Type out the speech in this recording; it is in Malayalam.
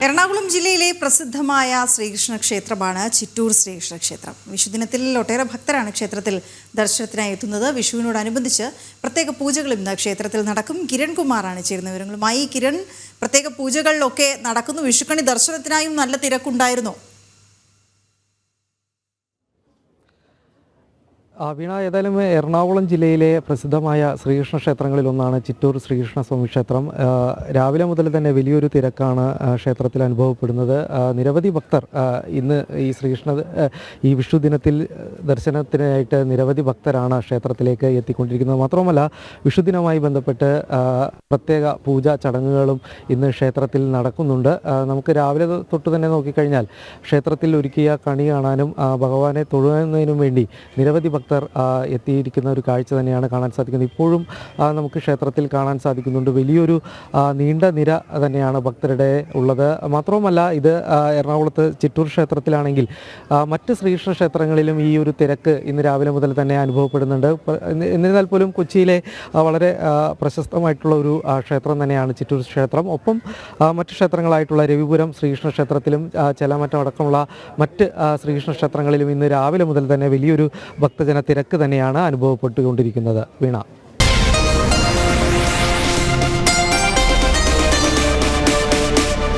എറണാകുളം ജില്ലയിലെ പ്രസിദ്ധമായ ശ്രീകൃഷ്ണ ക്ഷേത്രമാണ് ചിറ്റൂർ ശ്രീകൃഷ്ണ ക്ഷേത്രം. വിഷുദിനത്തിൽ ഒട്ടേറെ ഭക്തരാണ് ക്ഷേത്രത്തിൽ ദർശനത്തിനായി എത്തുന്നത്. വിഷുവിനോടനുബന്ധിച്ച് പ്രത്യേക പൂജകൾ ഇന്ന് ക്ഷേത്രത്തിൽ നടക്കും. കിരൺ കുമാറാണ് ചേരുന്ന വിവരങ്ങളുമായി. കിരൺ, പ്രത്യേക പൂജകളിലൊക്കെ നടക്കുന്നു. വിഷുക്കണി ദർശനത്തിനായും നല്ല തിരക്കുണ്ടായിരുന്നു. വീണ, ഏതായാലും എറണാകുളം ജില്ലയിലെ പ്രസിദ്ധമായ ശ്രീകൃഷ്ണ ക്ഷേത്രങ്ങളിലൊന്നാണ് ചിറ്റൂർ ശ്രീകൃഷ്ണ സ്വാമി ക്ഷേത്രം. രാവിലെ മുതൽ തന്നെ വലിയൊരു തിരക്കാണ് ക്ഷേത്രത്തിൽ അനുഭവപ്പെടുന്നത്. നിരവധി ഭക്തർ ഇന്ന് ഈ വിഷു ദിനത്തിൽ ദർശനത്തിനായിട്ട് നിരവധി ഭക്തരാണ് ക്ഷേത്രത്തിലേക്ക് എത്തിക്കൊണ്ടിരിക്കുന്നത്. മാത്രമല്ല, വിഷുദിനവുമായി ബന്ധപ്പെട്ട് പ്രത്യേക പൂജാ ചടങ്ങുകളും ഇന്ന് ക്ഷേത്രത്തിൽ നടക്കുന്നുണ്ട്. നമുക്ക് രാവിലെ തൊട്ട് തന്നെ നോക്കിക്കഴിഞ്ഞാൽ ക്ഷേത്രത്തിൽ ഒരുക്കിയ കണി കാണാനും ഭഗവാനെ തൊഴുന്നതിനും വേണ്ടി നിരവധി ഭക്തർ എത്തിയിരിക്കുന്ന ഒരു കാഴ്ച തന്നെയാണ് കാണാൻ സാധിക്കുന്നത്. ഇപ്പോഴും നമുക്ക് ക്ഷേത്രത്തിൽ കാണാൻ സാധിക്കുന്നുണ്ട്. വലിയൊരു നീണ്ട നിര തന്നെയാണ് ഭക്തരുടെ ഉള്ളത്. മാത്രവുമല്ല, ഇത് എറണാകുളത്ത് ചിറ്റൂർ ക്ഷേത്രത്തിലാണെങ്കിൽ മറ്റ് ശ്രീകൃഷ്ണ ക്ഷേത്രങ്ങളിലും ഈ ഒരു തിരക്ക് ഇന്ന് രാവിലെ മുതൽ തന്നെ അനുഭവപ്പെടുന്നുണ്ട്. എന്നിരുന്നാൽ പോലും കൊച്ചിയിലെ വളരെ പ്രശസ്തമായിട്ടുള്ള ഒരു ക്ഷേത്രം തന്നെയാണ് ചിറ്റൂർ ക്ഷേത്രം. ഒപ്പം മറ്റ് ക്ഷേത്രങ്ങളായിട്ടുള്ള രവിപുരം ശ്രീകൃഷ്ണ ക്ഷേത്രത്തിലും ചെലാമറ്റം അടക്കമുള്ള മറ്റ് ശ്രീകൃഷ്ണ ക്ഷേത്രങ്ങളിലും ഇന്ന് രാവിലെ മുതൽ തന്നെ വലിയൊരു ഭക്തജന തിരക്ക് തന്നെയാണ് അനുഭവപ്പെട്ടുകൊണ്ടിരിക്കുന്നത്. വീണ.